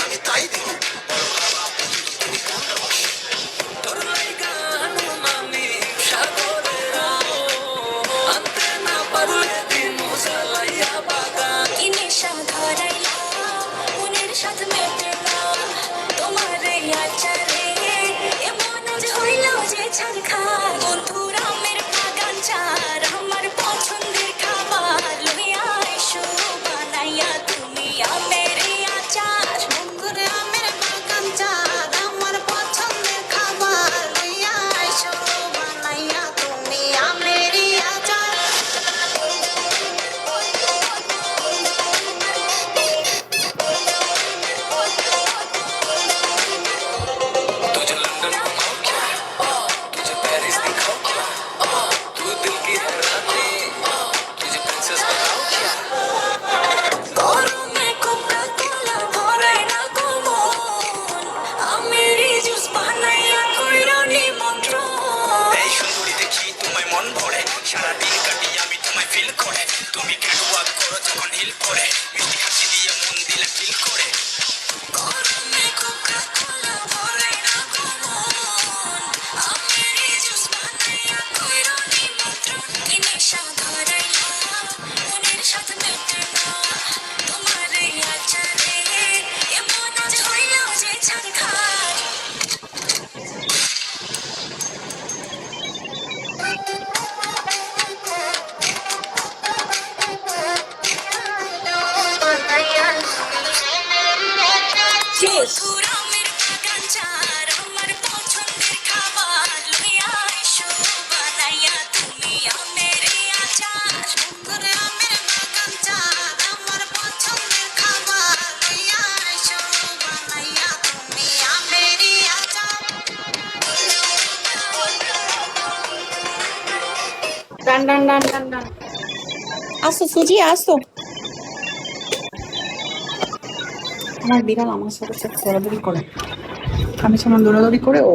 আমি তাই দিব সারাদিন কাটিয়ে আমি তোমায় ফিল করে তুমি ক্যাটওয়াক করো যখন হিল করে মিষ্টি হাসি দিয়ে মন দিলে ফিল করে গরমে কোকা-কোলা ভরে না মন আমি জুস বানাইয়া কইরো নিমন্ত্রণ কি নেশা ধরাইলা মনের সাথে মেটে না তোমার আচারে এমন আজ হইল যে ছাড়খাড় ডান ডান ডান ডান ডান আসো সুজি আসো আমার বিড়াল আমার সাথে সাথে দৌড়াদৌড়ি করে আমি যেমন দৌড়াদৌড়ি করে ও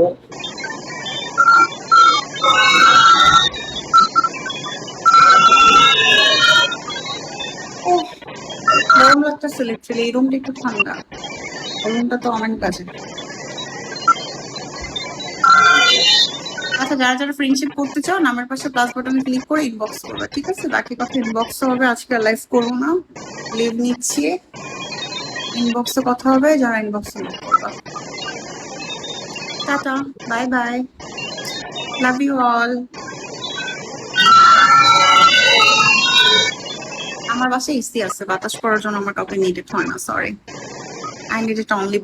গরম লাগতেছে লিটারালি এই রুমটা একটু ঠান্ডা রুমটা তো অনেক কাছে আচ্ছা যারা যারা ফ্রেন্ডশিপ করতে চাও নামের পাশে প্লাস বাটনে ক্লিক করে ইনবক্স করবে ঠিক আছে বাকি কথা ইনবক্স হবে আজকে লাইভ করবো না লিভ নিচ্ছি ইনবক্সে কথা হবে যারা ইনবক্সে লিভ করবা tata bye bye love you all আমার বাসায় এসি আছে বাতাস করার জন্য আমার কাউকে নিডেড হয় না sorry I need it only